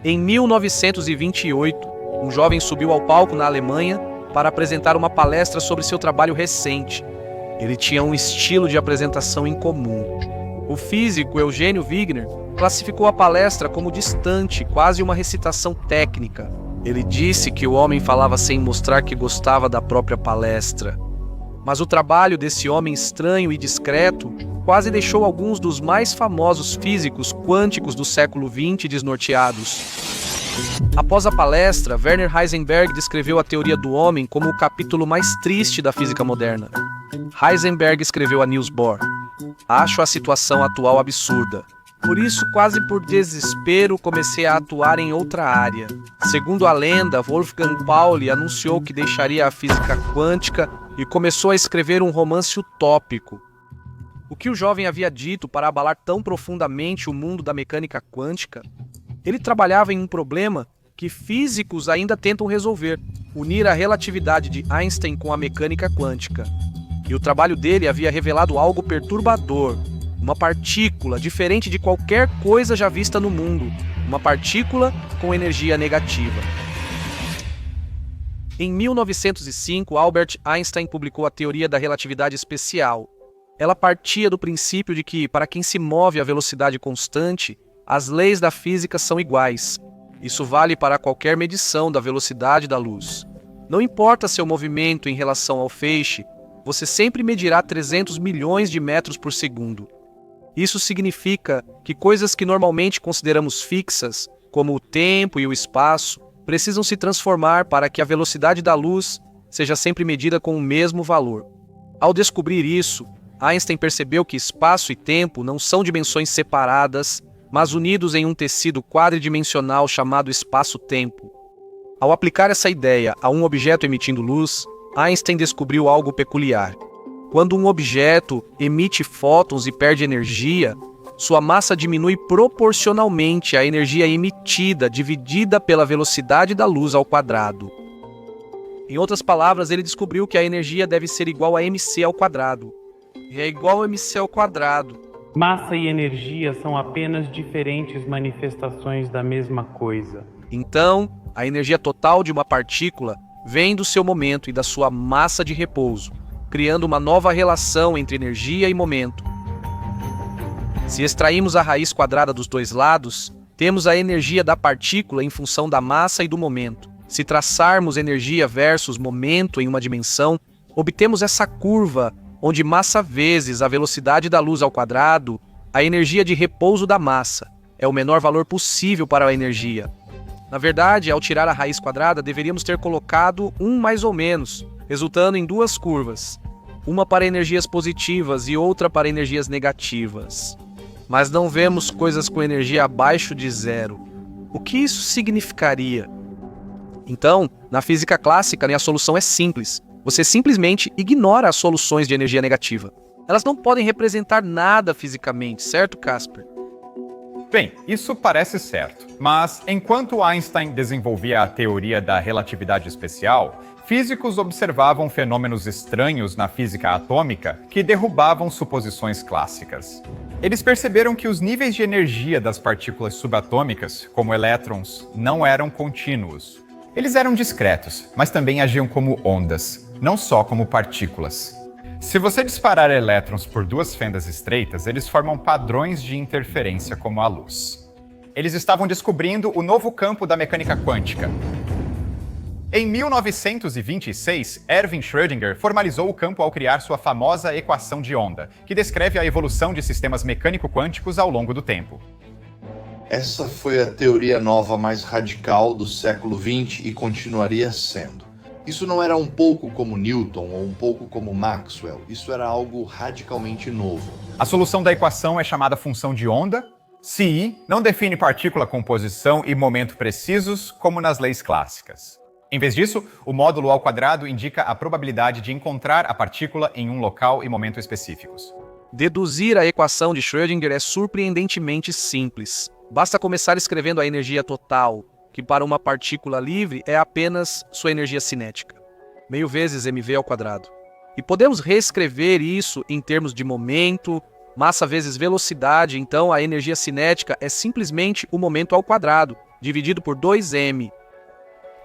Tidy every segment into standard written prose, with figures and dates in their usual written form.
Em 1928, um jovem subiu ao palco na Alemanha para apresentar uma palestra sobre seu trabalho recente. Ele tinha um estilo de apresentação incomum. O físico Eugênio Wigner classificou a palestra como distante, quase uma recitação técnica. Ele disse que o homem falava sem mostrar que gostava da própria palestra. Mas o trabalho desse homem estranho e discreto quase deixou alguns dos mais famosos físicos quânticos do século XX desnorteados. Após a palestra, Werner Heisenberg descreveu a teoria do homem como o capítulo mais triste da física moderna. Heisenberg escreveu a Niels Bohr: "Acho a situação atual absurda. Por isso, quase por desespero, comecei a atuar em outra área." Segundo a lenda, Wolfgang Pauli anunciou que deixaria a física quântica e começou a escrever um romance utópico. O que o jovem havia dito para abalar tão profundamente o mundo da mecânica quântica? Ele trabalhava em um problema que físicos ainda tentam resolver: unir a relatividade de Einstein com a mecânica quântica. E o trabalho dele havia revelado algo perturbador: uma partícula diferente de qualquer coisa já vista no mundo, uma partícula com energia negativa. Em 1905, Albert Einstein publicou a teoria da relatividade especial. Ela partia do princípio de que, para quem se move a velocidade constante, as leis da física são iguais. Isso vale para qualquer medição da velocidade da luz. Não importa seu movimento em relação ao feixe, você sempre medirá 300 milhões de metros por segundo. Isso significa que coisas que normalmente consideramos fixas, como o tempo e o espaço, precisam se transformar para que a velocidade da luz seja sempre medida com o mesmo valor. Ao descobrir isso, Einstein percebeu que espaço e tempo não são dimensões separadas, mas unidos em um tecido quadridimensional chamado espaço-tempo. Ao aplicar essa ideia a um objeto emitindo luz, Einstein descobriu algo peculiar. Quando um objeto emite fótons e perde energia, sua massa diminui proporcionalmente à energia emitida dividida pela velocidade da luz ao quadrado. Em outras palavras, ele descobriu que a energia deve ser igual a mc ao quadrado. E é igual a mc ao quadrado. Massa e energia são apenas diferentes manifestações da mesma coisa. Então, a energia total de uma partícula vem do seu momento e da sua massa de repouso, criando uma nova relação entre energia e momento. Se extrairmos a raiz quadrada dos dois lados, temos a energia da partícula em função da massa e do momento. Se traçarmos energia versus momento em uma dimensão, obtemos essa curva onde massa vezes a velocidade da luz ao quadrado, a energia de repouso da massa, é o menor valor possível para a energia. Na verdade, ao tirar a raiz quadrada, deveríamos ter colocado um mais ou menos, resultando em duas curvas, uma para energias positivas e outra para energias negativas. Mas não vemos coisas com energia abaixo de zero. O que isso significaria? Então, na física clássica, a solução é simples. Você simplesmente ignora as soluções de energia negativa. Elas não podem representar nada fisicamente, certo, Casper? Bem, isso parece certo. Mas enquanto Einstein desenvolvia a teoria da relatividade especial, físicos observavam fenômenos estranhos na física atômica que derrubavam suposições clássicas. Eles perceberam que os níveis de energia das partículas subatômicas, como elétrons, não eram contínuos. Eles eram discretos, mas também agiam como ondas, não só como partículas. Se você disparar elétrons por duas fendas estreitas, eles formam padrões de interferência como a luz. Eles estavam descobrindo o novo campo da mecânica quântica. Em 1926, Erwin Schrödinger formalizou o campo ao criar sua famosa equação de onda, que descreve a evolução de sistemas mecânico-quânticos ao longo do tempo. Essa foi a teoria nova mais radical do século XX e continuaria sendo. Isso não era um pouco como Newton ou um pouco como Maxwell, isso era algo radicalmente novo. A solução da equação é chamada função de onda. Se não define partícula com posição e momento precisos, como nas leis clássicas. Em vez disso, o módulo ao quadrado indica a probabilidade de encontrar a partícula em um local e momento específicos. Deduzir a equação de Schrödinger é surpreendentemente simples. Basta começar escrevendo a energia total, que para uma partícula livre é apenas sua energia cinética, meio vezes mv ao quadrado. E podemos reescrever isso em termos de momento, massa vezes velocidade, então a energia cinética é simplesmente o momento ao quadrado, dividido por 2m.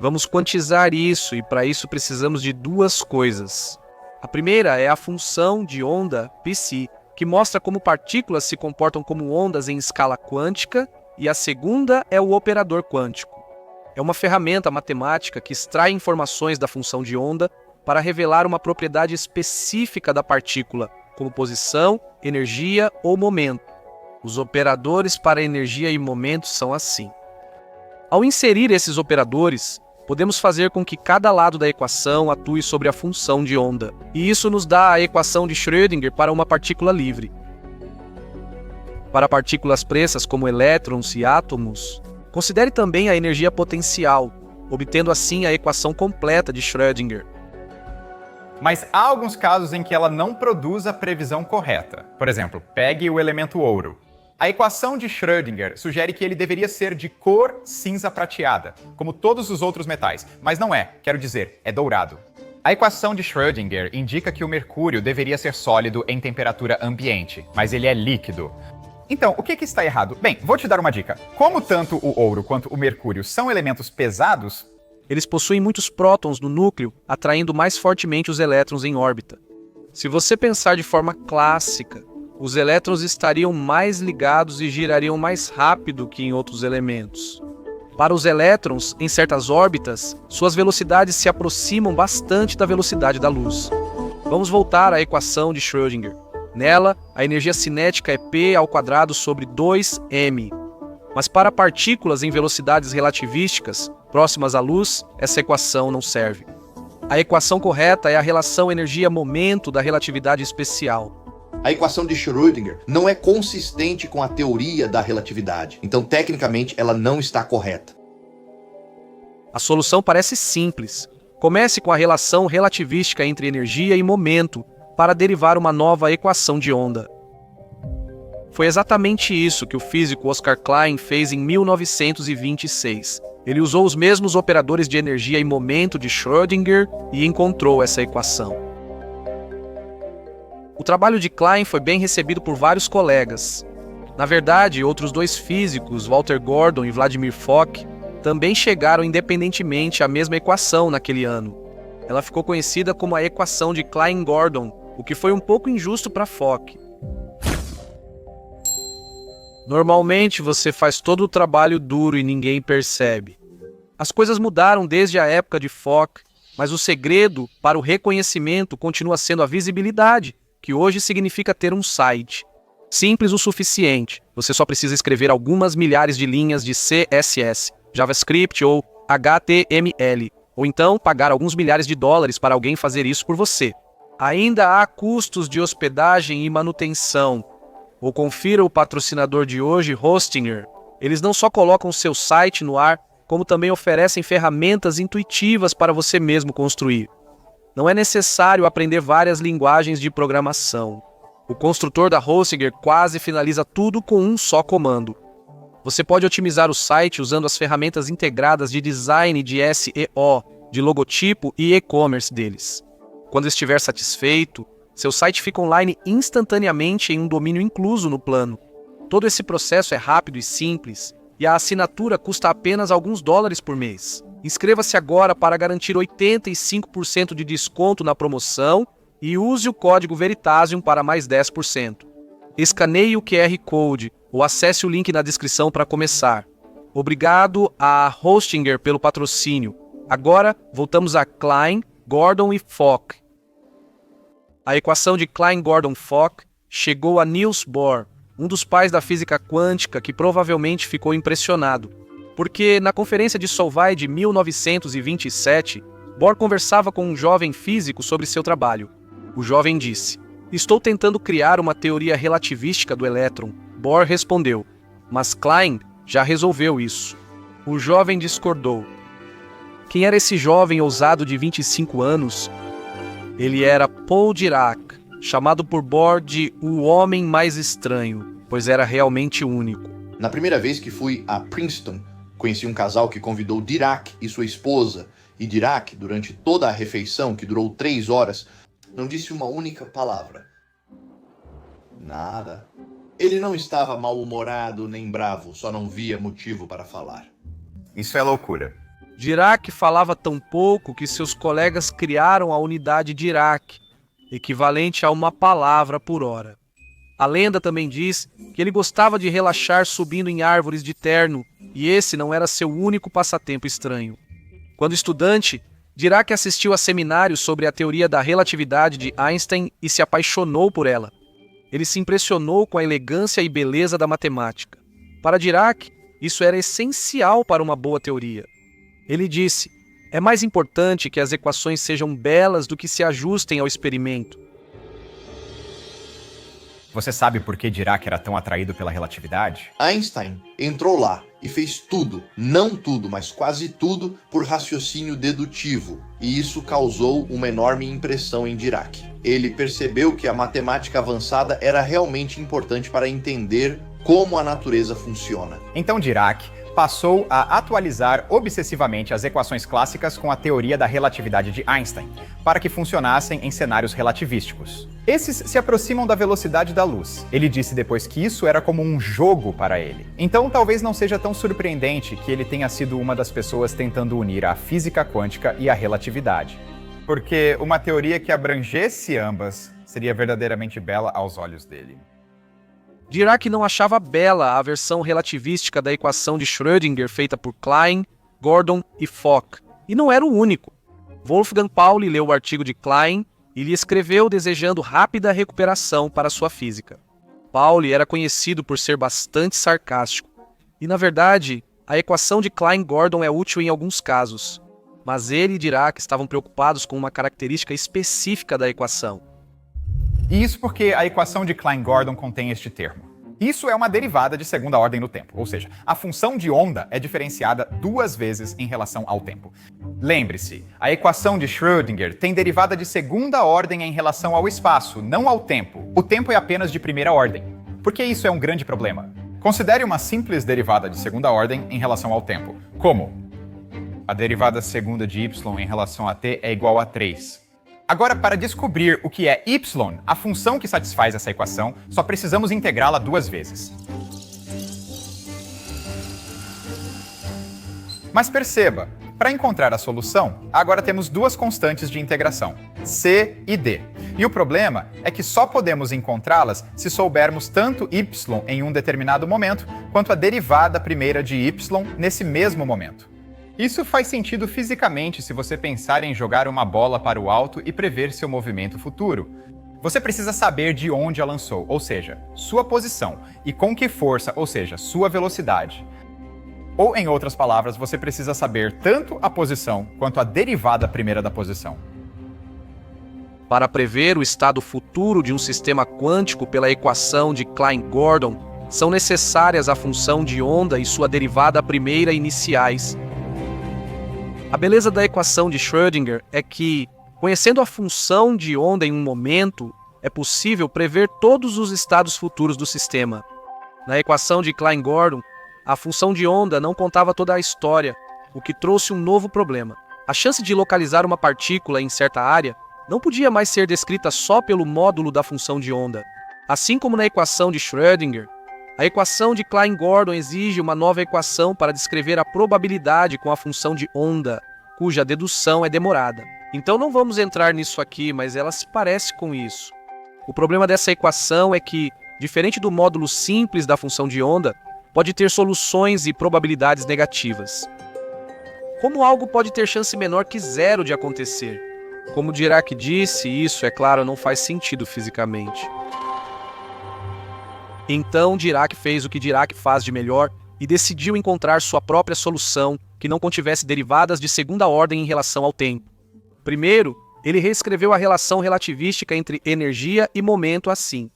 Vamos quantizar isso e para isso precisamos de duas coisas. A primeira é a função de onda psi, que mostra como partículas se comportam como ondas em escala quântica, e a segunda é o operador quântico. É uma ferramenta matemática que extrai informações da função de onda para revelar uma propriedade específica da partícula, como posição, energia ou momento. Os operadores para energia e momento são assim. Ao inserir esses operadores, podemos fazer com que cada lado da equação atue sobre a função de onda, e isso nos dá a equação de Schrödinger para uma partícula livre. Para partículas pressas como elétrons e átomos, considere também a energia potencial, obtendo assim a equação completa de Schrödinger. Mas há alguns casos em que ela não produz a previsão correta. Por exemplo, pegue o elemento ouro. A equação de Schrödinger sugere que ele deveria ser de cor cinza prateada, como todos os outros metais, mas não é, quero dizer, é dourado. A equação de Schrödinger indica que o mercúrio deveria ser sólido em temperatura ambiente, mas ele é líquido. Então, o que está errado? Bem, vou te dar uma dica. Como tanto o ouro quanto o mercúrio são elementos pesados, eles possuem muitos prótons no núcleo, atraindo mais fortemente os elétrons em órbita. Se você pensar de forma clássica, os elétrons estariam mais ligados e girariam mais rápido que em outros elementos. Para os elétrons, em certas órbitas, suas velocidades se aproximam bastante da velocidade da luz. Vamos voltar à equação de Schrödinger. Nela, a energia cinética é p² sobre 2m. Mas para partículas em velocidades relativísticas, próximas à luz, essa equação não serve. A equação correta é a relação energia-momento da relatividade especial. A equação de Schrödinger não é consistente com a teoria da relatividade, então tecnicamente ela não está correta. A solução parece simples. Comece com a relação relativística entre energia e momento para derivar uma nova equação de onda. Foi exatamente isso que o físico Oscar Klein fez em 1926. Ele usou os mesmos operadores de energia e momento de Schrödinger e encontrou essa equação. O trabalho de Klein foi bem recebido por vários colegas. Na verdade, outros dois físicos, Walter Gordon e Vladimir Fock, também chegaram independentemente à mesma equação naquele ano. Ela ficou conhecida como a equação de Klein-Gordon, o que foi um pouco injusto para Fock. Normalmente você faz todo o trabalho duro e ninguém percebe. As coisas mudaram desde a época de Fock, mas o segredo para o reconhecimento continua sendo a visibilidade, que hoje significa ter um site. Simples o suficiente, você só precisa escrever algumas milhares de linhas de CSS, JavaScript ou HTML, ou então pagar alguns milhares de dólares para alguém fazer isso por você. Ainda há custos de hospedagem e manutenção. Ou confira o patrocinador de hoje, Hostinger. Eles não só colocam seu site no ar, como também oferecem ferramentas intuitivas para você mesmo construir. Não é necessário aprender várias linguagens de programação. O construtor da Hostinger quase finaliza tudo com um só comando. Você pode otimizar o site usando as ferramentas integradas de design de SEO, de logotipo e e-commerce deles. Quando estiver satisfeito, seu site fica online instantaneamente em um domínio incluso no plano. Todo esse processo é rápido e simples, e a assinatura custa apenas alguns dólares por mês. Inscreva-se agora para garantir 85% de desconto na promoção e use o código Veritasium para mais 10%. Escaneie o QR Code ou acesse o link na descrição para começar. Obrigado a Hostinger pelo patrocínio. Agora, voltamos a Klein, Gordon e Fock. A equação de Klein-Gordon-Fock chegou a Niels Bohr, um dos pais da física quântica que provavelmente ficou impressionado, porque na conferência de Solvay de 1927, Bohr conversava com um jovem físico sobre seu trabalho. O jovem disse: "Estou tentando criar uma teoria relativística do elétron." Bohr respondeu: "Mas Klein já resolveu isso." O jovem discordou. Quem era esse jovem ousado de 25 anos? Ele era Paul Dirac, chamado por Bohr de o homem mais estranho, pois era realmente único. Na primeira vez que fui a Princeton, conheci um casal que convidou Dirac e sua esposa, e Dirac, durante toda a refeição, que durou 3 horas, não disse uma única palavra. Nada. Ele não estava mal-humorado nem bravo, só não via motivo para falar. Isso é loucura. Dirac falava tão pouco que seus colegas criaram a unidade Dirac, equivalente a uma palavra por hora. A lenda também diz que ele gostava de relaxar subindo em árvores de terno, e esse não era seu único passatempo estranho. Quando estudante, Dirac assistiu a seminários sobre a teoria da relatividade de Einstein e se apaixonou por ela. Ele se impressionou com a elegância e beleza da matemática. Para Dirac, isso era essencial para uma boa teoria. Ele disse: é mais importante que as equações sejam belas do que se ajustem ao experimento. Você sabe por que Dirac era tão atraído pela relatividade? Einstein entrou lá e fez tudo, não tudo, mas quase tudo, por raciocínio dedutivo, e isso causou uma enorme impressão em Dirac. Ele percebeu que a matemática avançada era realmente importante para entender como a natureza funciona. Então Dirac passou a atualizar obsessivamente as equações clássicas com a teoria da relatividade de Einstein, para que funcionassem em cenários relativísticos. Esses se aproximam da velocidade da luz. Ele disse depois que isso era como um jogo para ele. Então talvez não seja tão surpreendente que ele tenha sido uma das pessoas tentando unir a física quântica e a relatividade. Porque uma teoria que abrangesse ambas seria verdadeiramente bela aos olhos dele. Dirac não achava bela a versão relativística da equação de Schrödinger feita por Klein, Gordon e Fock, e não era o único. Wolfgang Pauli leu o artigo de Klein e lhe escreveu desejando rápida recuperação para sua física. Pauli era conhecido por ser bastante sarcástico, e na verdade, a equação de Klein-Gordon é útil em alguns casos, mas ele e Dirac estavam preocupados com uma característica específica da equação. E isso porque a equação de Klein-Gordon contém este termo. Isso é uma derivada de segunda ordem no tempo, ou seja, a função de onda é diferenciada 2 vezes em relação ao tempo. Lembre-se, a equação de Schrödinger tem derivada de segunda ordem em relação ao espaço, não ao tempo. O tempo é apenas de primeira ordem. Por que isso é um grande problema? Considere uma simples derivada de segunda ordem em relação ao tempo, como a derivada segunda de y em relação a t é igual a 3. Agora, para descobrir o que é y, a função que satisfaz essa equação, só precisamos integrá-la 2 vezes. Mas perceba, para encontrar a solução, agora temos 2 constantes de integração, c e d. E o problema é que só podemos encontrá-las se soubermos tanto y em um determinado momento, quanto a derivada primeira de y nesse mesmo momento. Isso faz sentido fisicamente se você pensar em jogar uma bola para o alto e prever seu movimento futuro. Você precisa saber de onde a lançou, ou seja, sua posição, e com que força, ou seja, sua velocidade. Ou, em outras palavras, você precisa saber tanto a posição quanto a derivada primeira da posição. Para prever o estado futuro de um sistema quântico pela equação de Klein-Gordon, são necessárias a função de onda e sua derivada primeira iniciais. A beleza da equação de Schrödinger é que, conhecendo a função de onda em um momento, é possível prever todos os estados futuros do sistema. Na equação de Klein-Gordon, a função de onda não contava toda a história, o que trouxe um novo problema. A chance de localizar uma partícula em certa área não podia mais ser descrita só pelo módulo da função de onda. Assim como na equação de Schrödinger, a equação de Klein-Gordon exige uma nova equação para descrever a probabilidade com a função de onda, cuja dedução é demorada. Então não vamos entrar nisso aqui, mas ela se parece com isso. O problema dessa equação é que, diferente do módulo simples da função de onda, pode ter soluções e probabilidades negativas. Como algo pode ter chance menor que 0 de acontecer? Como Dirac disse, isso, é claro, não faz sentido fisicamente. Então Dirac fez o que Dirac faz de melhor e decidiu encontrar sua própria solução que não contivesse derivadas de segunda ordem em relação ao tempo. Primeiro, ele reescreveu a relação relativística entre energia e momento assim,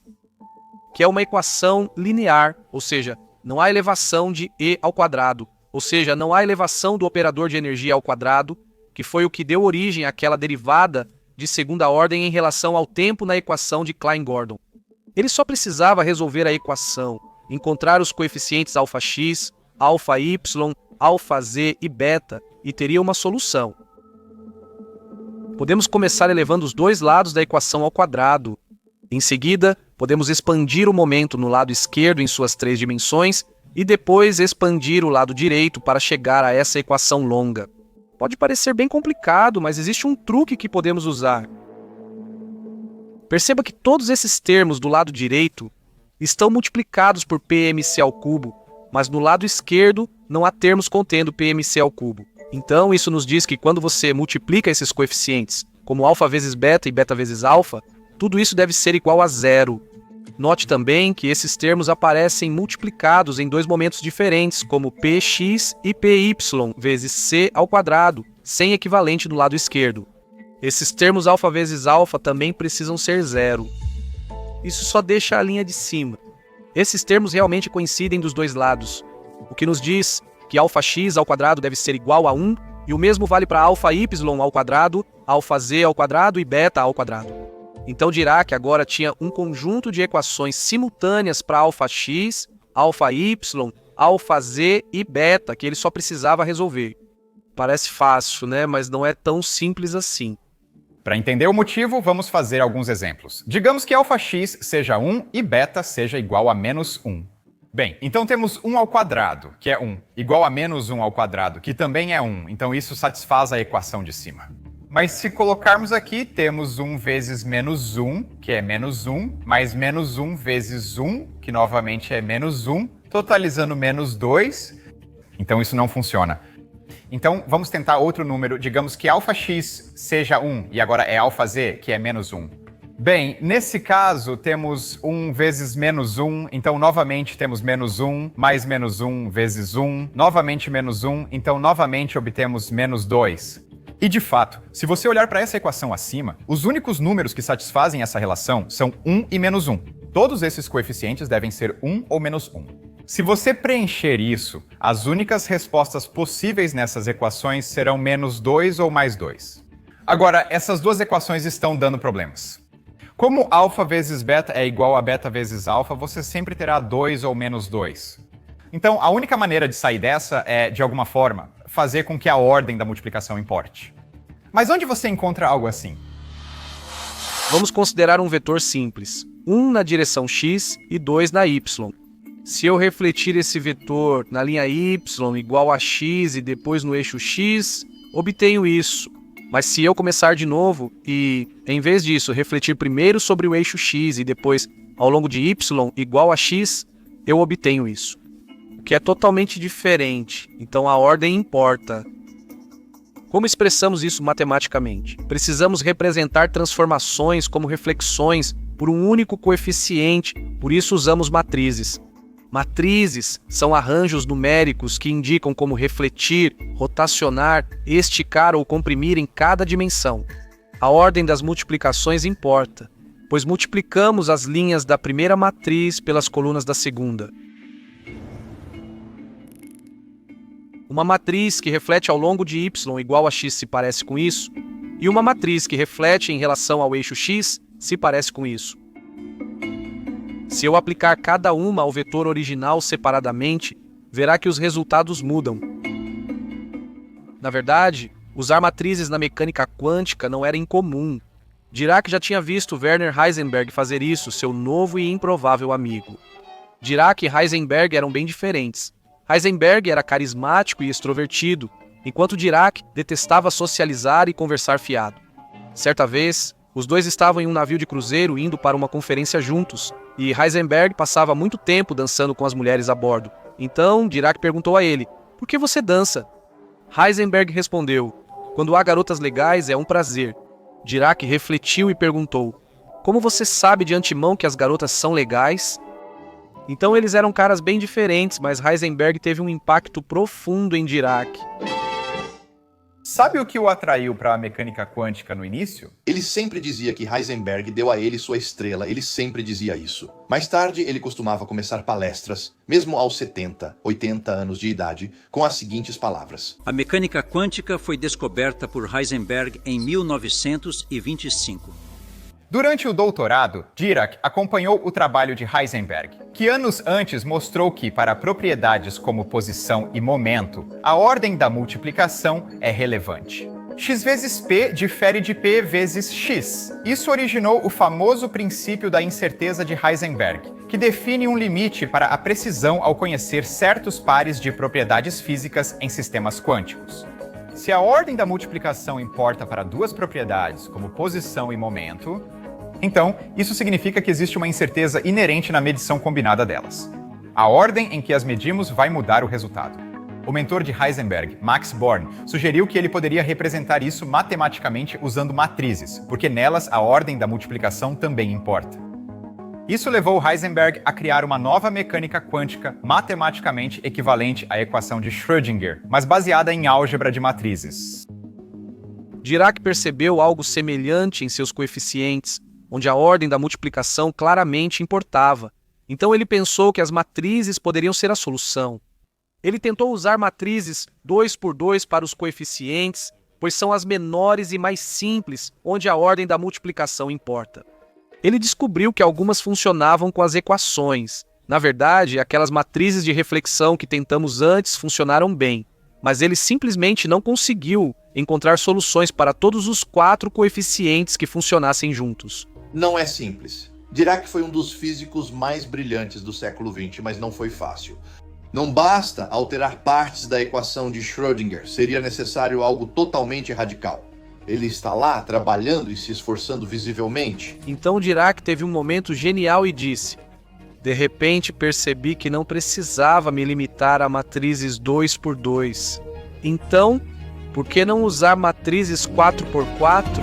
que é uma equação linear, ou seja, não há elevação de e ao quadrado, ou seja, não há elevação do operador de energia ao quadrado, que foi o que deu origem àquela derivada de segunda ordem em relação ao tempo na equação de Klein-Gordon. Ele só precisava resolver a equação, encontrar os coeficientes αx, αy, αz e beta, e teria uma solução. Podemos começar elevando os 2 lados da equação ao quadrado. Em seguida, podemos expandir o momento no lado esquerdo em suas 3 dimensões e depois expandir o lado direito para chegar a essa equação longa. Pode parecer bem complicado, mas existe um truque que podemos usar. Perceba que todos esses termos do lado direito estão multiplicados por PMC ao cubo, mas no lado esquerdo não há termos contendo PMC ao cubo. Então isso nos diz que quando você multiplica esses coeficientes, como alfa vezes beta e beta vezes alfa, tudo isso deve ser igual a zero. Note também que esses termos aparecem multiplicados em dois momentos diferentes, como px e py vezes c ao quadrado, sem equivalente no lado esquerdo. Esses termos alfa vezes alfa também precisam ser zero. Isso só deixa a linha de cima. Esses termos realmente coincidem dos dois lados, o que nos diz que alfa x ao quadrado deve ser igual a 1, e o mesmo vale para alfa y ao quadrado, alfa z ao quadrado e beta ao quadrado. Então Dirac agora tinha um conjunto de equações simultâneas para alfa x, alfa y, alfa z e beta que ele só precisava resolver. Parece fácil, né? Mas não é tão simples assim. Para entender o motivo, vamos fazer alguns exemplos. Digamos que alfa x seja 1 e beta seja igual a menos 1. Bem, então temos 1 ao quadrado, que é 1, igual a menos 1 ao quadrado, que também é 1. Então isso satisfaz a equação de cima. Mas se colocarmos aqui, temos 1 vezes menos 1, que é menos 1, mais menos 1 vezes 1, que novamente é menos 1, totalizando menos 2. Então isso não funciona. Então vamos tentar outro número. Digamos que alfa x seja 1 e agora é alfa z, que é menos 1. Bem, nesse caso temos 1 vezes menos 1, então novamente temos menos 1, mais menos 1 vezes 1, novamente menos 1, então novamente obtemos menos 2. E de fato, se você olhar para essa equação acima, os únicos números que satisfazem essa relação são 1 e menos 1. Todos esses coeficientes devem ser 1 ou menos 1. Se você preencher isso, as únicas respostas possíveis nessas equações serão menos 2 ou mais 2. Agora, essas duas equações estão dando problemas. Como alfa vezes beta é igual a beta vezes alfa, você sempre terá 2 ou menos 2. Então, a única maneira de sair dessa é, de alguma forma, fazer com que a ordem da multiplicação importe. Mas onde você encontra algo assim? Vamos considerar um vetor simples, 1 na direção x e 2 na y. Se eu refletir esse vetor na linha y igual a x e depois no eixo x, obtenho isso. Mas se eu começar de novo e, em vez disso, refletir primeiro sobre o eixo x e depois ao longo de y igual a x, eu obtenho isso. O que é totalmente diferente, então a ordem importa. Como expressamos isso matematicamente? Precisamos representar transformações como reflexões por um único coeficiente, por isso usamos matrizes. Matrizes são arranjos numéricos que indicam como refletir, rotacionar, esticar ou comprimir em cada dimensão. A ordem das multiplicações importa, pois multiplicamos as linhas da primeira matriz pelas colunas da segunda. Uma matriz que reflete ao longo de y igual a x se parece com isso, e uma matriz que reflete em relação ao eixo x se parece com isso. Se eu aplicar cada uma ao vetor original separadamente, verá que os resultados mudam. Na verdade, usar matrizes na mecânica quântica não era incomum. Dirac já tinha visto Werner Heisenberg fazer isso, seu novo e improvável amigo. Dirac e Heisenberg eram bem diferentes. Heisenberg era carismático e extrovertido, enquanto Dirac detestava socializar e conversar fiado. Certa vez, os dois estavam em um navio de cruzeiro indo para uma conferência juntos, e Heisenberg passava muito tempo dançando com as mulheres a bordo. Então, Dirac perguntou a ele, "Por que você dança?" Heisenberg respondeu, "Quando há garotas legais é um prazer." Dirac refletiu e perguntou, "Como você sabe de antemão que as garotas são legais?" Então eles eram caras bem diferentes, mas Heisenberg teve um impacto profundo em Dirac. Sabe o que o atraiu para a mecânica quântica no início? Ele sempre dizia que Heisenberg deu a ele sua estrela, ele sempre dizia isso. Mais tarde, ele costumava começar palestras, mesmo aos 70, 80 anos de idade, com as seguintes palavras: A mecânica quântica foi descoberta por Heisenberg em 1925. Durante o doutorado, Dirac acompanhou o trabalho de Heisenberg, que anos antes mostrou que, para propriedades como posição e momento, a ordem da multiplicação é relevante. X vezes P difere de P vezes X. Isso originou o famoso princípio da incerteza de Heisenberg, que define um limite para a precisão ao conhecer certos pares de propriedades físicas em sistemas quânticos. Se a ordem da multiplicação importa para duas propriedades, como posição e momento, então isso significa que existe uma incerteza inerente na medição combinada delas. A ordem em que as medimos vai mudar o resultado. O mentor de Heisenberg, Max Born, sugeriu que ele poderia representar isso matematicamente usando matrizes, porque nelas a ordem da multiplicação também importa. Isso levou Heisenberg a criar uma nova mecânica quântica matematicamente equivalente à equação de Schrödinger, mas baseada em álgebra de matrizes. Dirac percebeu algo semelhante em seus coeficientes, onde a ordem da multiplicação claramente importava. Então ele pensou que as matrizes poderiam ser a solução. Ele tentou usar matrizes 2 por 2 para os coeficientes, pois são as menores e mais simples, onde a ordem da multiplicação importa. Ele descobriu que algumas funcionavam com as equações. Na verdade, aquelas matrizes de reflexão que tentamos antes funcionaram bem, mas ele simplesmente não conseguiu encontrar soluções para todos os 4 coeficientes que funcionassem juntos. Não é simples. Dirac foi um dos físicos mais brilhantes do século XX, mas não foi fácil. Não basta alterar partes da equação de Schrödinger, seria necessário algo totalmente radical. Ele está lá, trabalhando e se esforçando visivelmente. Então Dirac teve um momento genial e disse: de repente percebi que não precisava me limitar a matrizes 2 por 2. Então, por que não usar matrizes 4 por 4?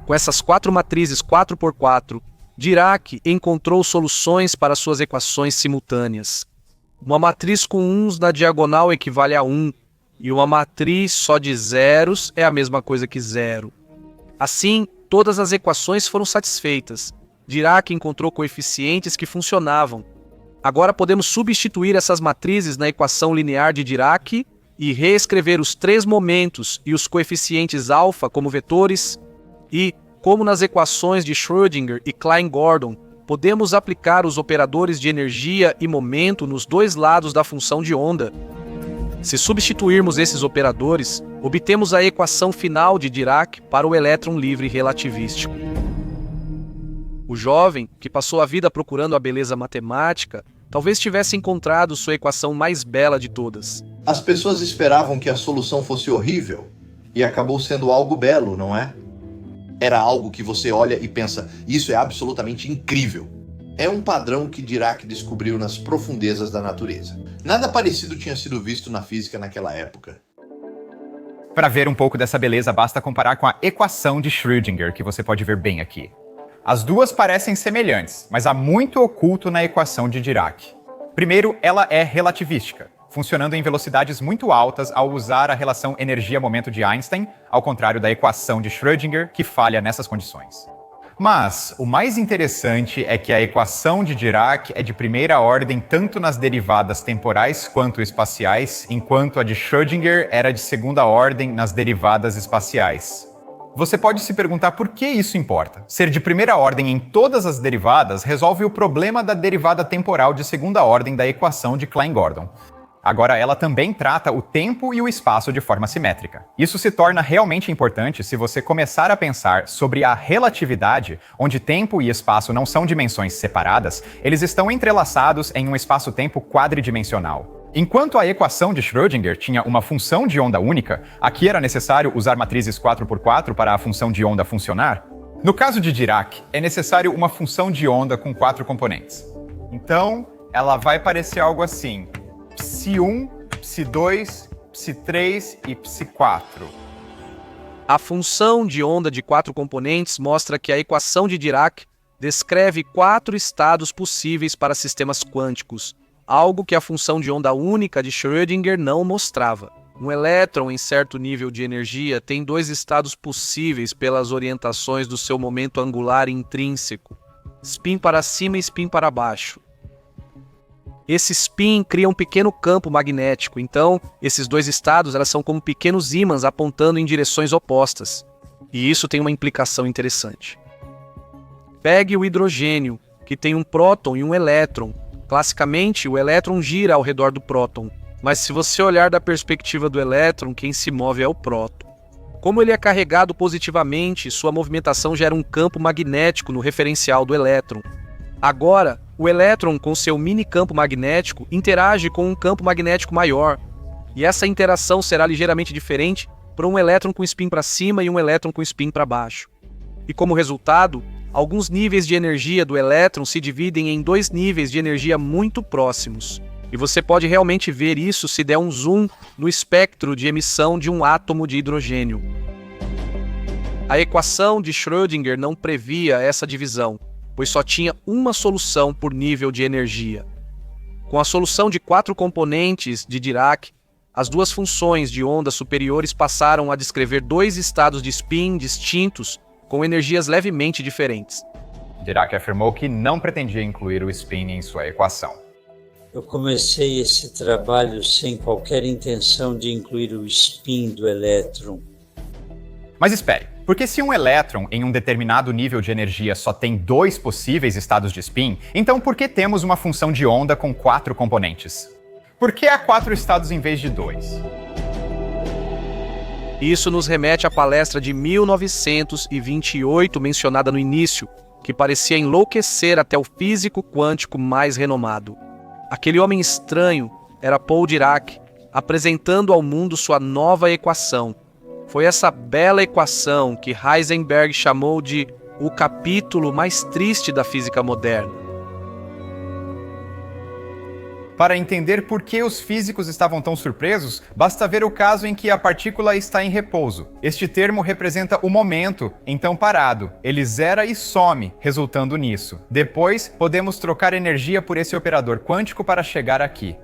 Com essas 4 matrizes 4 por 4, Dirac encontrou soluções para suas equações simultâneas. Uma matriz com 1s na diagonal equivale a 1, e uma matriz só de zeros é a mesma coisa que 0. Assim, todas as equações foram satisfeitas. Dirac encontrou coeficientes que funcionavam. Agora podemos substituir essas matrizes na equação linear de Dirac e reescrever os 3 momentos e os coeficientes alfa como vetores. E, como nas equações de Schrödinger e Klein-Gordon, podemos aplicar os operadores de energia e momento nos 2 lados da função de onda. Se substituirmos esses operadores, obtemos a equação final de Dirac para o elétron livre relativístico. O jovem, que passou a vida procurando a beleza matemática, talvez tivesse encontrado sua equação mais bela de todas. As pessoas esperavam que a solução fosse horrível, e acabou sendo algo belo, não é? Era algo que você olha e pensa, isso é absolutamente incrível. É um padrão que Dirac descobriu nas profundezas da natureza. Nada parecido tinha sido visto na física naquela época. Para ver um pouco dessa beleza, basta comparar com a equação de Schrödinger, que você pode ver bem aqui. As duas parecem semelhantes, mas há muito oculto na equação de Dirac. Primeiro, ela é relativística, funcionando em velocidades muito altas ao usar a relação energia-momento de Einstein, ao contrário da equação de Schrödinger, que falha nessas condições. Mas o mais interessante é que a equação de Dirac é de primeira ordem tanto nas derivadas temporais quanto espaciais, enquanto a de Schrödinger era de segunda ordem nas derivadas espaciais. Você pode se perguntar por que isso importa. Ser de primeira ordem em todas as derivadas resolve o problema da derivada temporal de segunda ordem da equação de Klein-Gordon. Agora, ela também trata o tempo e o espaço de forma simétrica. Isso se torna realmente importante se você começar a pensar sobre a relatividade, onde tempo e espaço não são dimensões separadas, eles estão entrelaçados em um espaço-tempo quadridimensional. Enquanto a equação de Schrödinger tinha uma função de onda única, aqui era necessário usar matrizes 4 por 4 para a função de onda funcionar. No caso de Dirac, é necessário uma função de onda com 4 componentes. Então, ela vai parecer algo assim: Psi1, Psi2, Psi3 e Psi4. A função de onda de 4 componentes mostra que a equação de Dirac descreve 4 estados possíveis para sistemas quânticos, algo que a função de onda única de Schrödinger não mostrava. Um elétron em certo nível de energia tem 2 estados possíveis pelas orientações do seu momento angular intrínseco: spin para cima e spin para baixo. Esse spin cria um pequeno campo magnético, então esses 2 estados são como pequenos ímãs apontando em direções opostas. E isso tem uma implicação interessante. Pegue o hidrogênio, que tem um próton e um elétron. Classicamente, o elétron gira ao redor do próton, mas se você olhar da perspectiva do elétron, quem se move é o próton. Como ele é carregado positivamente, sua movimentação gera um campo magnético no referencial do elétron. Agora, o elétron, com seu mini campo magnético, interage com um campo magnético maior, e essa interação será ligeiramente diferente para um elétron com spin para cima e um elétron com spin para baixo. E como resultado, alguns níveis de energia do elétron se dividem em dois níveis de energia muito próximos. E você pode realmente ver isso se der um zoom no espectro de emissão de um átomo de hidrogênio. A equação de Schrödinger não previa essa divisão, pois só tinha uma solução por nível de energia. Com a solução de 4 componentes de Dirac, as duas funções de ondas superiores passaram a descrever dois estados de spin distintos com energias levemente diferentes. Dirac afirmou que não pretendia incluir o spin em sua equação. Eu comecei esse trabalho sem qualquer intenção de incluir o spin do elétron. Mas espere, porque se um elétron em um determinado nível de energia só tem 2 possíveis estados de spin, então por que temos uma função de onda com 4 componentes? Por que há 4 estados em vez de 2? Isso nos remete à palestra de 1928 mencionada no início, que parecia enlouquecer até o físico quântico mais renomado. Aquele homem estranho era Paul Dirac, apresentando ao mundo sua nova equação. Foi essa bela equação que Heisenberg chamou de o capítulo mais triste da física moderna. Para entender por que os físicos estavam tão surpresos, basta ver o caso em que a partícula está em repouso. Este termo representa o momento, então parado. Ele zera e some, resultando nisso. Depois, podemos trocar energia por esse operador quântico para chegar aqui.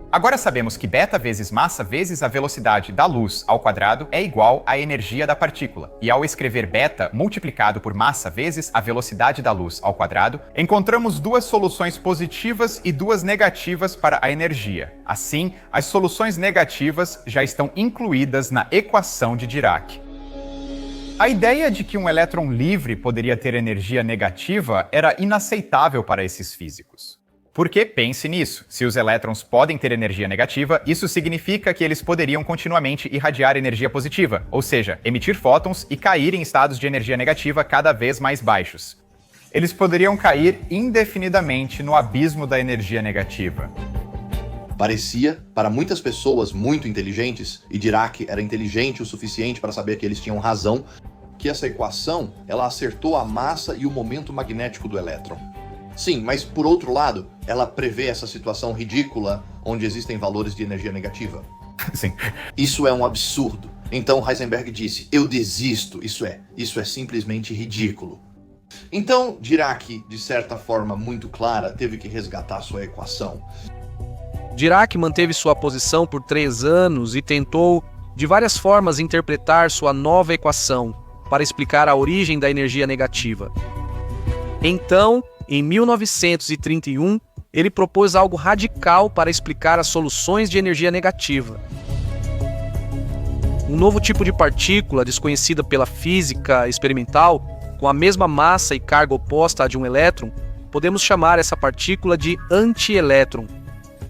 Agora sabemos que beta vezes massa vezes a velocidade da luz ao quadrado é igual à energia da partícula. E ao escrever beta multiplicado por massa vezes a velocidade da luz ao quadrado, encontramos duas soluções positivas e duas negativas para a energia. Assim, as soluções negativas já estão incluídas na equação de Dirac. A ideia de que um elétron livre poderia ter energia negativa era inaceitável para esses físicos. Porque, pense nisso, se os elétrons podem ter energia negativa, isso significa que eles poderiam continuamente irradiar energia positiva, ou seja, emitir fótons e cair em estados de energia negativa cada vez mais baixos. Eles poderiam cair indefinidamente no abismo da energia negativa. Parecia, para muitas pessoas muito inteligentes, e Dirac era inteligente o suficiente para saber que eles tinham razão, que essa equação ela acertou a massa e o momento magnético do elétron. Sim, mas por outro lado, ela prevê essa situação ridícula onde existem valores de energia negativa. Sim. Isso é um absurdo. Então Heisenberg disse, eu desisto, isso é simplesmente ridículo. Então Dirac, de certa forma muito clara, teve que resgatar sua equação. Dirac manteve sua posição por 3 anos e tentou, de várias formas, interpretar sua nova equação para explicar a origem da energia negativa. Então, em 1931, ele propôs algo radical para explicar as soluções de energia negativa. Um novo tipo de partícula desconhecida pela física experimental, com a mesma massa e carga oposta à de um elétron, podemos chamar essa partícula de antielétron.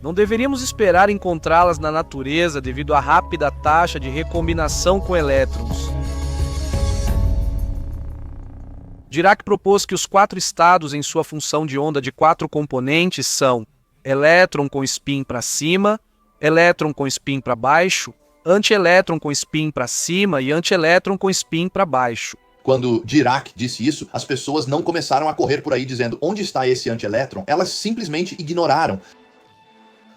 Não deveríamos esperar encontrá-las na natureza devido à rápida taxa de recombinação com elétrons. Dirac propôs que os 4 estados em sua função de onda de 4 componentes são elétron com spin para cima, elétron com spin para baixo, antielétron com spin para cima e antielétron com spin para baixo. Quando Dirac disse isso, as pessoas não começaram a correr por aí dizendo onde está esse antielétron, elas simplesmente ignoraram.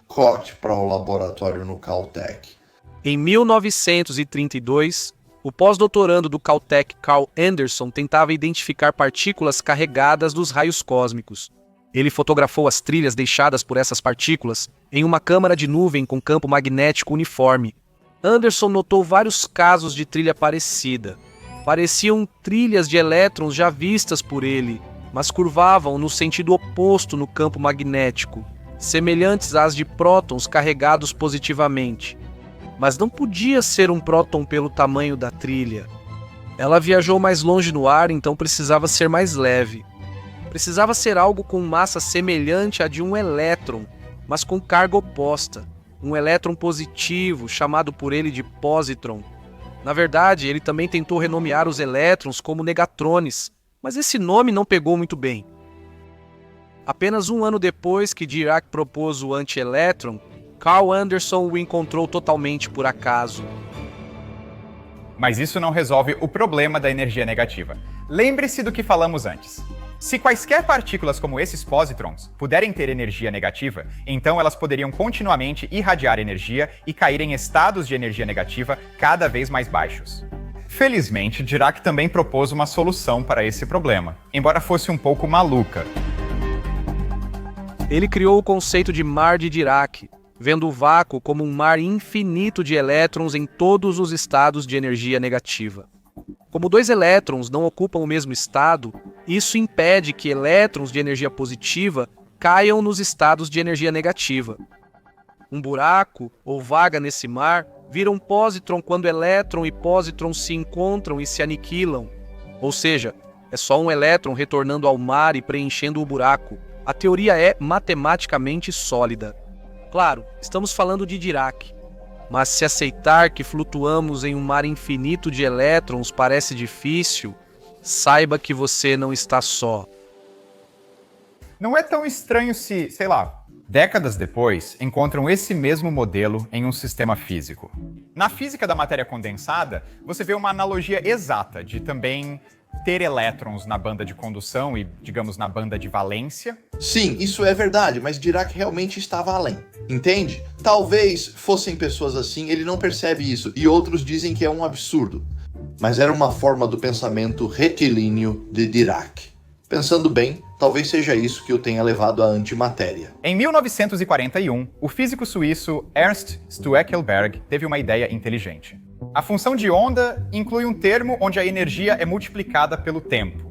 Corte para o laboratório no Caltech. Em 1932, o pós-doutorando do Caltech Carl Anderson tentava identificar partículas carregadas dos raios cósmicos. Ele fotografou as trilhas deixadas por essas partículas em uma câmara de nuvem com campo magnético uniforme. Anderson notou vários casos de trilha parecida. Pareciam trilhas de elétrons já vistas por ele, mas curvavam no sentido oposto no campo magnético, semelhantes às de prótons carregados positivamente. Mas não podia ser um próton pelo tamanho da trilha. Ela viajou mais longe no ar, então precisava ser mais leve. Precisava ser algo com massa semelhante à de um elétron, mas com carga oposta, um elétron positivo, chamado por ele de positron. Na verdade, ele também tentou renomear os elétrons como negatrones, mas esse nome não pegou muito bem. Apenas um ano depois que Dirac propôs o antielétron, Carl Anderson o encontrou totalmente por acaso. Mas isso não resolve o problema da energia negativa. Lembre-se do que falamos antes. Se quaisquer partículas como esses positrons puderem ter energia negativa, então elas poderiam continuamente irradiar energia e cair em estados de energia negativa cada vez mais baixos. Felizmente, Dirac também propôs uma solução para esse problema, embora fosse um pouco maluca. Ele criou o conceito de mar de Dirac, vendo o vácuo como um mar infinito de elétrons em todos os estados de energia negativa. Como dois elétrons não ocupam o mesmo estado, isso impede que elétrons de energia positiva caiam nos estados de energia negativa. Um buraco ou vaga nesse mar vira um positron quando elétron e positron se encontram e se aniquilam. Ou seja, é só um elétron retornando ao mar e preenchendo o buraco. A teoria é matematicamente sólida. Claro, estamos falando de Dirac. Mas se aceitar que flutuamos em um mar infinito de elétrons parece difícil, saiba que você não está só. Não é tão estranho se, sei lá, décadas depois, encontram esse mesmo modelo em um sistema físico. Na física da matéria condensada, você vê uma analogia exata de também ter elétrons na banda de condução e, digamos, na banda de valência. Sim, isso é verdade, mas Dirac realmente estava além, entende? Talvez fossem pessoas assim, ele não percebe isso, e outros dizem que é um absurdo. Mas era uma forma do pensamento retilíneo de Dirac. Pensando bem, talvez seja isso que o tenha levado à antimatéria. Em 1941, o físico suíço Ernst Stueckelberg teve uma ideia inteligente. A função de onda inclui um termo onde a energia é multiplicada pelo tempo.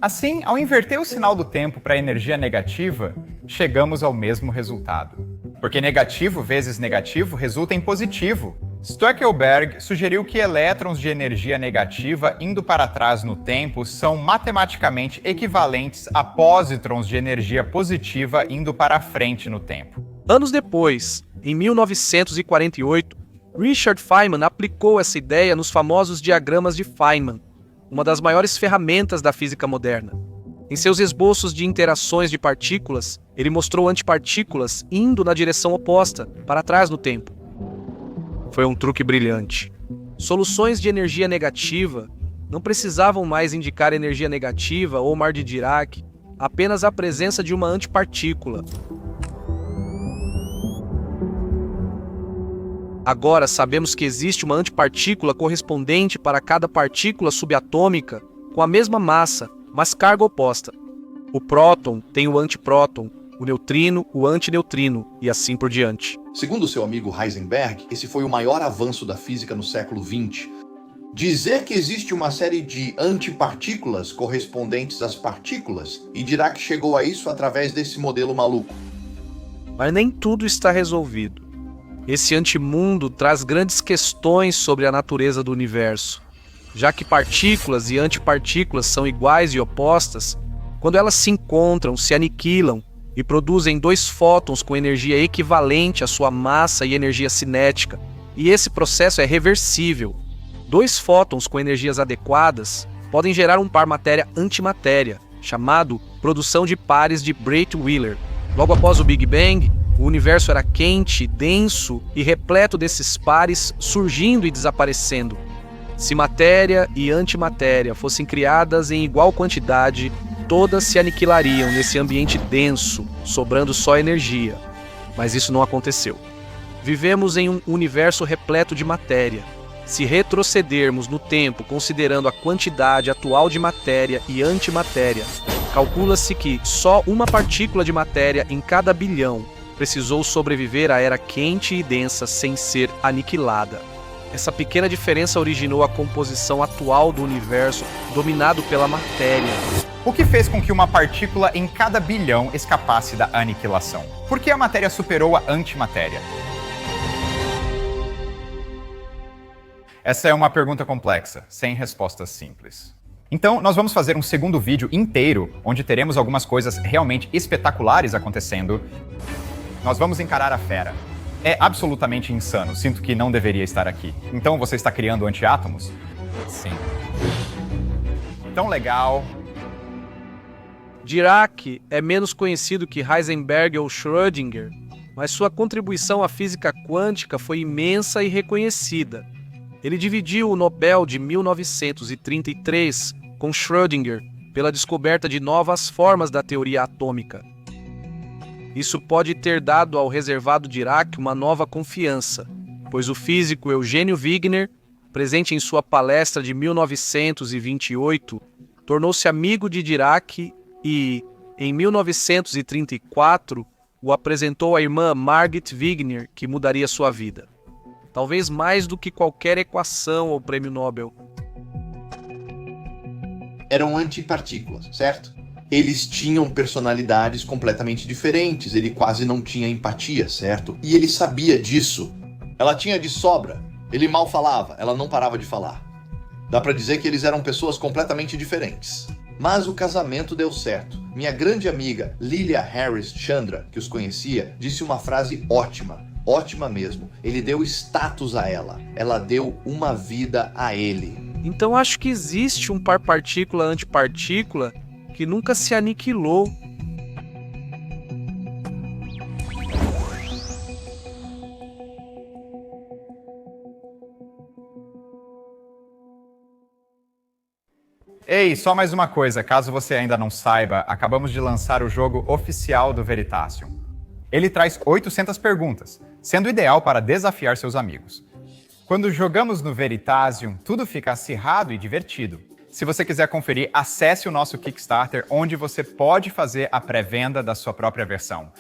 Assim, ao inverter o sinal do tempo para a energia negativa, chegamos ao mesmo resultado. Porque negativo vezes negativo resulta em positivo. Stueckelberg sugeriu que elétrons de energia negativa indo para trás no tempo são matematicamente equivalentes a pósitrons de energia positiva indo para frente no tempo. Anos depois, em 1948, Richard Feynman aplicou essa ideia nos famosos diagramas de Feynman, uma das maiores ferramentas da física moderna. Em seus esboços de interações de partículas, ele mostrou antipartículas indo na direção oposta, para trás no tempo. Foi um truque brilhante. Soluções de energia negativa não precisavam mais indicar energia negativa ou mar de Dirac, apenas a presença de uma antipartícula. Agora sabemos que existe uma antipartícula correspondente para cada partícula subatômica com a mesma massa, mas carga oposta. O próton tem o antipróton, o neutrino, o antineutrino e assim por diante. Segundo seu amigo Heisenberg, esse foi o maior avanço da física no século XX. Dizer que existe uma série de antipartículas correspondentes às partículas, e Dirac chegou a isso através desse modelo maluco. Mas nem tudo está resolvido. Esse antimundo traz grandes questões sobre a natureza do universo. Já que partículas e antipartículas são iguais e opostas, quando elas se encontram, se aniquilam e produzem dois fótons com energia equivalente à sua massa e energia cinética, e esse processo é reversível. Dois fótons com energias adequadas podem gerar um par matéria-antimatéria, chamado produção de pares de Breit-Wheeler. Logo após o Big Bang, o universo era quente, denso e repleto desses pares surgindo e desaparecendo. Se matéria e antimatéria fossem criadas em igual quantidade, todas se aniquilariam nesse ambiente denso, sobrando só energia. Mas isso não aconteceu. Vivemos em um universo repleto de matéria. Se retrocedermos no tempo considerando a quantidade atual de matéria e antimatéria, calcula-se que só uma partícula de matéria em cada bilhão precisou sobreviver à era quente e densa sem ser aniquilada. Essa pequena diferença originou a composição atual do universo, dominado pela matéria. O que fez com que uma partícula em cada bilhão escapasse da aniquilação? Por que a matéria superou a antimatéria? Essa é uma pergunta complexa, sem respostas simples. Então, nós vamos fazer um segundo vídeo inteiro, onde teremos algumas coisas realmente espetaculares acontecendo. Nós vamos encarar a fera. É absolutamente insano, sinto que não deveria estar aqui. Então você está criando antiátomos? Sim. Tão legal. Dirac é menos conhecido que Heisenberg ou Schrödinger, mas sua contribuição à física quântica foi imensa e reconhecida. Ele dividiu o Nobel de 1933 com Schrödinger pela descoberta de novas formas da teoria atômica. Isso pode ter dado ao reservado Dirac uma nova confiança, pois o físico Eugênio Wigner, presente em sua palestra de 1928, tornou-se amigo de Dirac e, em 1934, o apresentou à irmã Margit Wigner, que mudaria sua vida. Talvez mais do que qualquer equação ou prêmio Nobel. Eram antipartículas, certo? Eles tinham personalidades completamente diferentes, ele quase não tinha empatia, certo? E ele sabia disso. Ela tinha de sobra. Ele mal falava, ela não parava de falar. Dá pra dizer que eles eram pessoas completamente diferentes. Mas o casamento deu certo. Minha grande amiga Lilia Harris Chandra, que os conhecia, disse uma frase ótima. Ótima mesmo. Ele deu status a ela. Ela deu uma vida a ele. Então acho que existe um par partícula-antipartícula que nunca se aniquilou. Ei, só mais uma coisa, caso você ainda não saiba, acabamos de lançar o jogo oficial do Veritasium. Ele traz 800 perguntas, sendo ideal para desafiar seus amigos. Quando jogamos no Veritasium, tudo fica acirrado e divertido. Se você quiser conferir, acesse o nosso Kickstarter, onde você pode fazer a pré-venda da sua própria versão.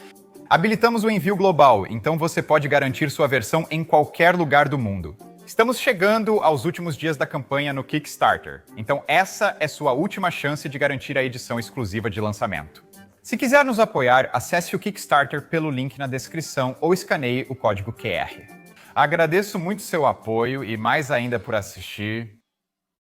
Habilitamos o envio global, então você pode garantir sua versão em qualquer lugar do mundo. Estamos chegando aos últimos dias da campanha no Kickstarter, então essa é sua última chance de garantir a edição exclusiva de lançamento. Se quiser nos apoiar, acesse o Kickstarter pelo link na descrição ou escaneie o código QR. Agradeço muito seu apoio e mais ainda por assistir.